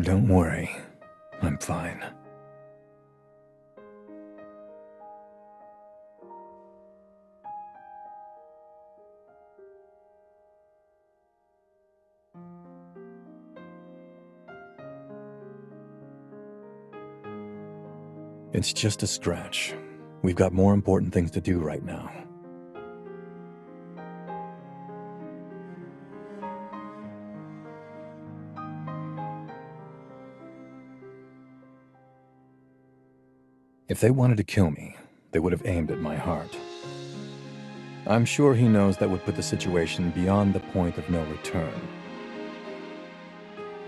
Don't worry. I'm fine. It's just a scratch. We've got more important things to do right now. If they wanted to kill me, they would have aimed at my heart. I'm sure he knows that would put the situation beyond the point of no return.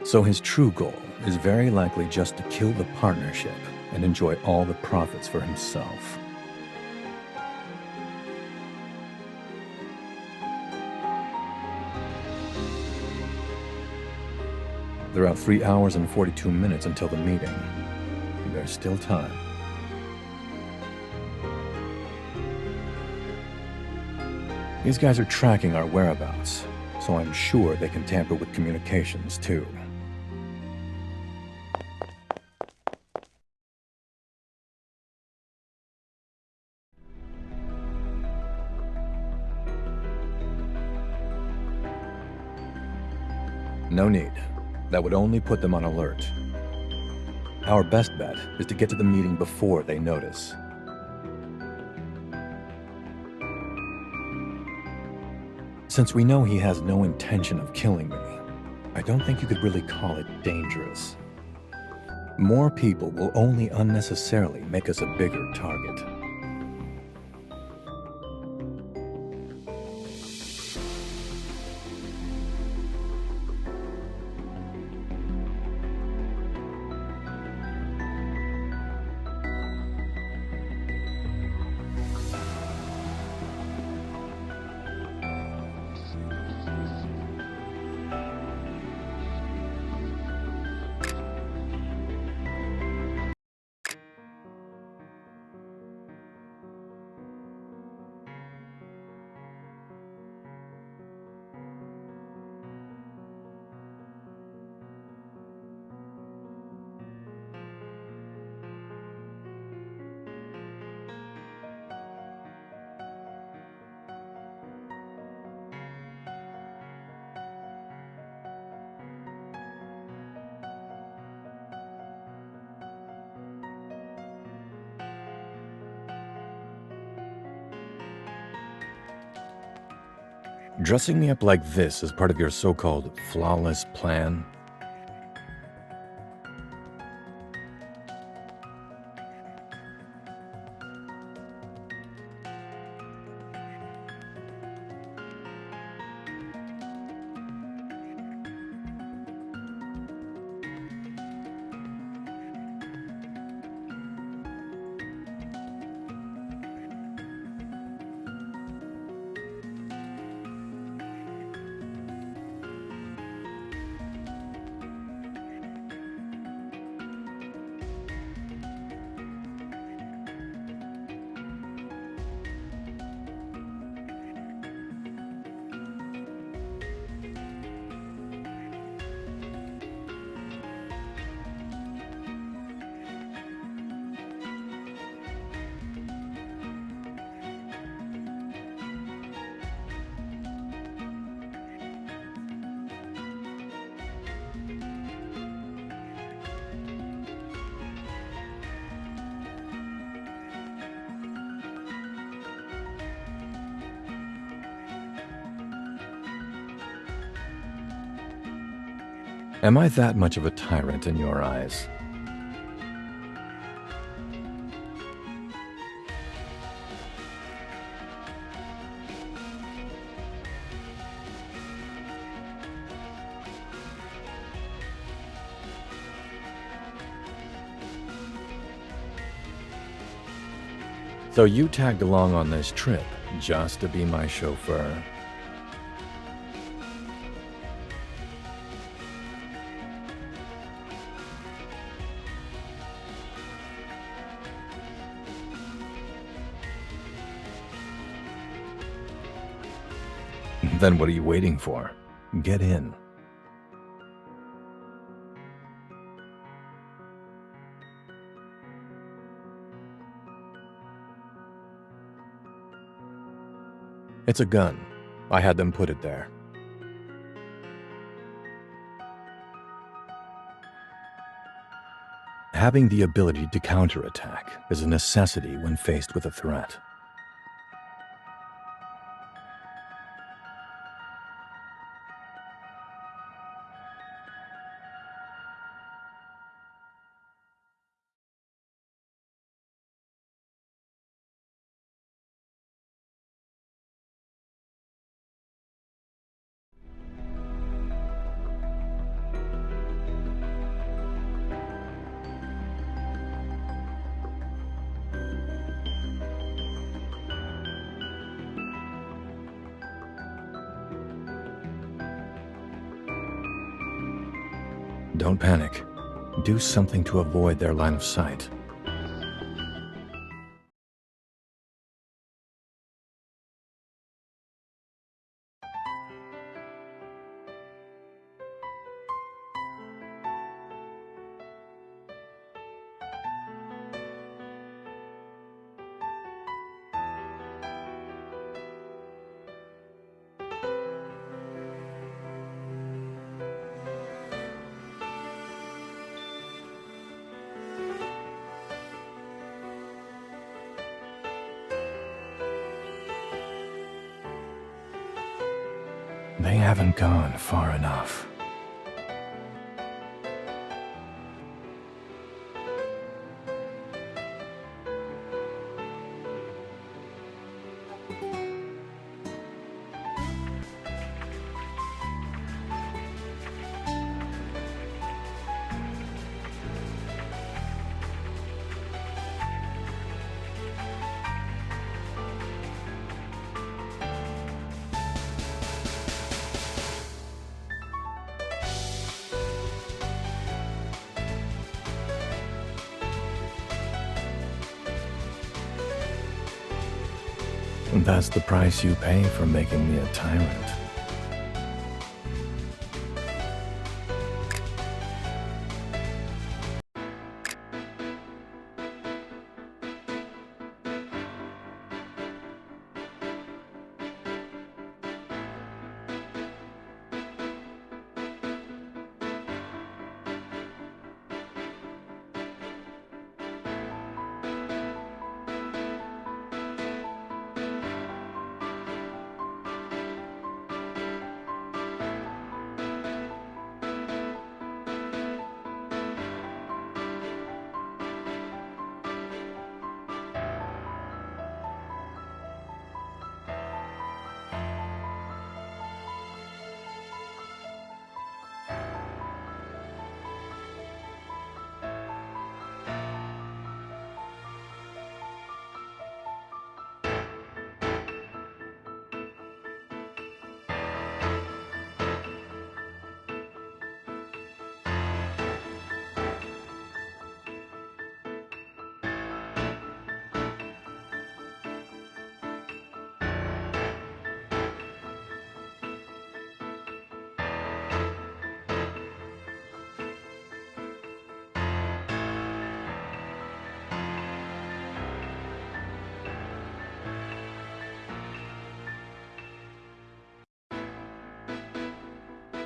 So his true goal is very likely just to kill the partnership and enjoy all the profits for himself. There are 3 hours and 42 minutes until the meeting. There's still time. These guys are tracking our whereabouts, so I'm sure they can tamper with communications too. No need. That would only put them on alert. Our best bet is to get to the meeting before they notice. Since we know he has no intention of killing me, I don't think you could really call it dangerous. More people will only unnecessarily make us a bigger target. Dressing me up like this is part of your so-called flawless plan? Am I that much of a tyrant in your eyes? So you tagged along on this trip just to be my chauffeur? Then what are you waiting for? Get in. It's a gun. I had them put it there. Having the ability to counterattack is a necessity when faced with a threat. Don't panic. Do something to avoid their line of sight. They haven't gone far enough. And that's the price you pay for making me a tyrant.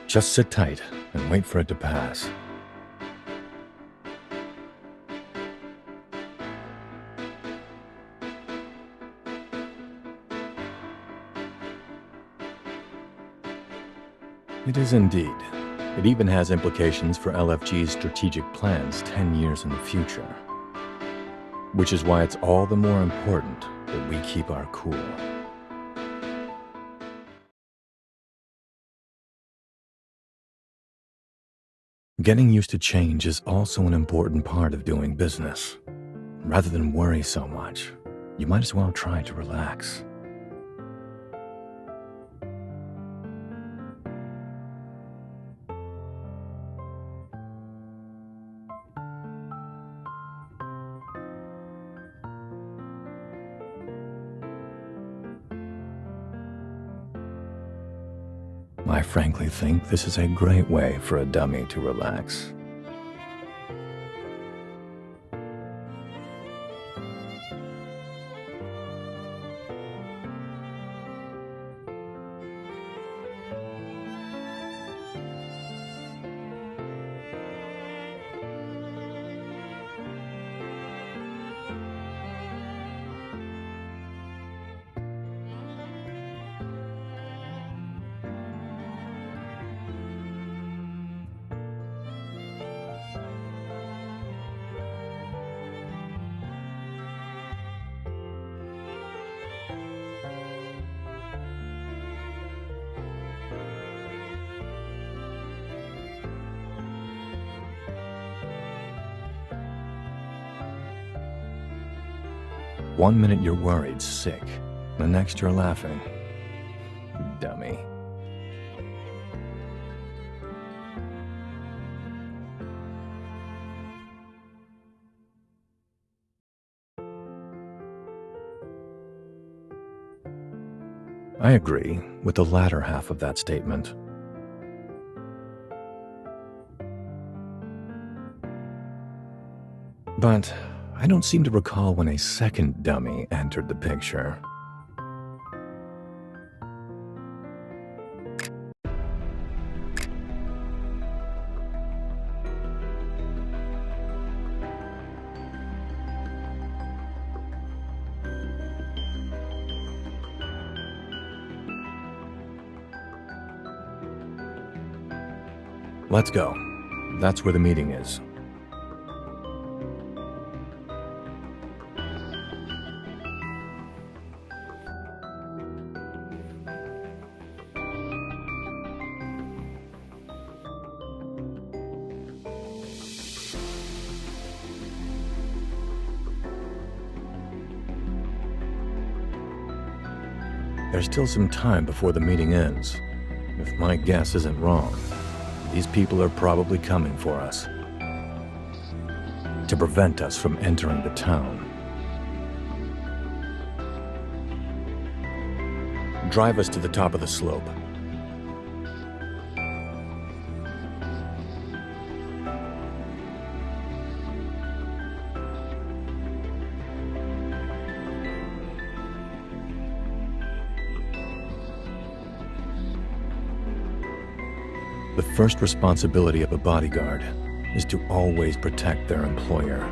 Just sit tight and wait for it to pass. It is indeed. It even has implications for LFG's strategic plans 10 years in the future. Which is why it's all the more important that we keep our cool. Getting used to change is also an important part of doing business. Rather than worry so much, you might as well try to relax. I frankly think this is a great way for a dummy to relax. One minute you're worried, sick. The next you're laughing. Dummy. I agree with the latter half of that statement. But I don't seem to recall when a second dummy entered the picture. Let's go. That's where the meeting is. There's still some time before the meeting ends. If my guess isn't wrong, these people are probably coming for us to prevent us from entering the town. Drive us to the top of the slope. The first responsibility of a bodyguard is to always protect their employer.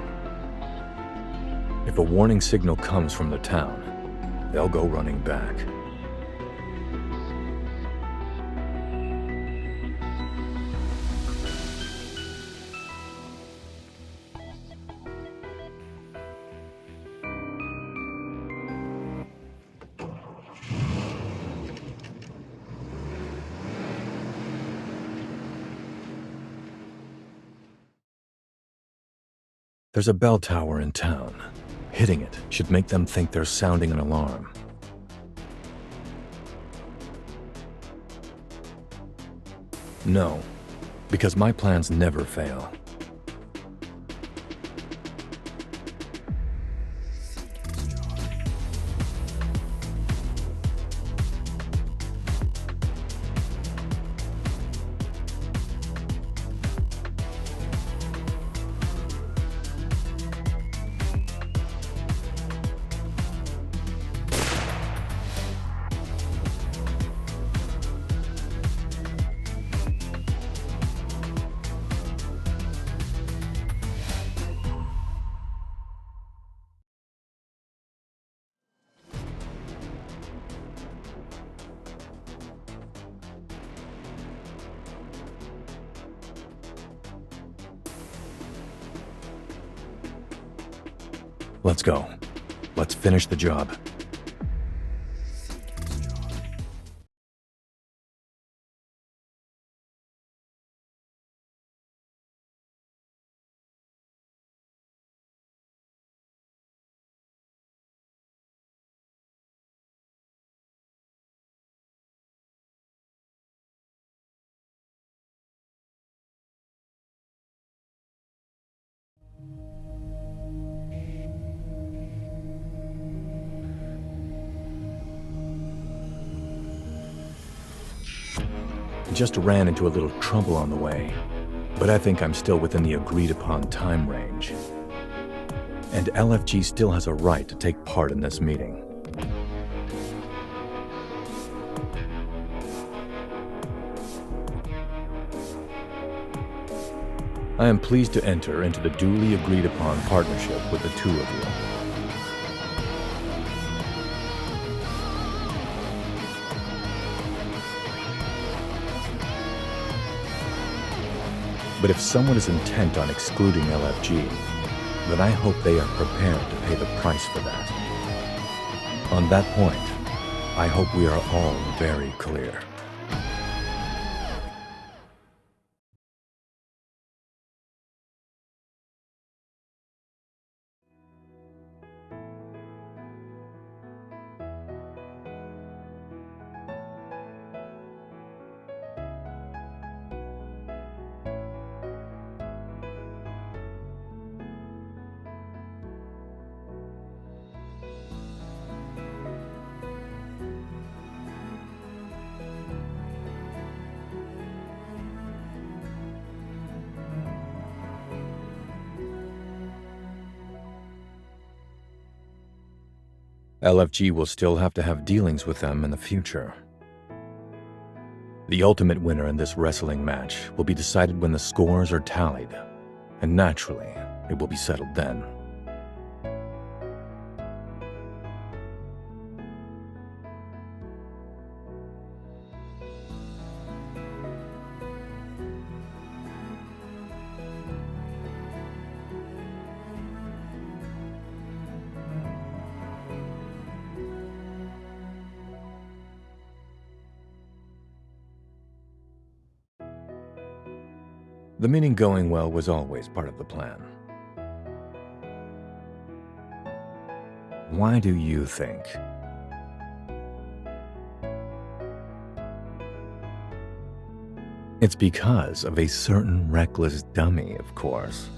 If a warning signal comes from the town, they'll go running back. There's a bell tower in town. Hitting it should make them think they're sounding an alarm. No, because my plans never fail. Let's go. Let's finish the job. Just ran into a little trouble on the way, but I think I'm still within the agreed-upon time range. And LFG still has a right to take part in this meeting. I am pleased to enter into the duly agreed-upon partnership with the two of you. But if someone is intent on excluding LFG, then I hope they are prepared to pay the price for that. On that point, I hope we are all very clear. LFG will still have to have dealings with them in the future. The ultimate winner in this wrestling match will be decided when the scores are tallied, and naturally, it will be settled then. The meeting going well was always part of the plan. Why do you think? It's because of a certain reckless dummy, of course.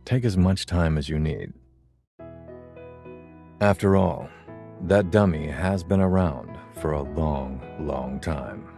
Take as much time as you need. After all, that dummy has been around for a long, long time.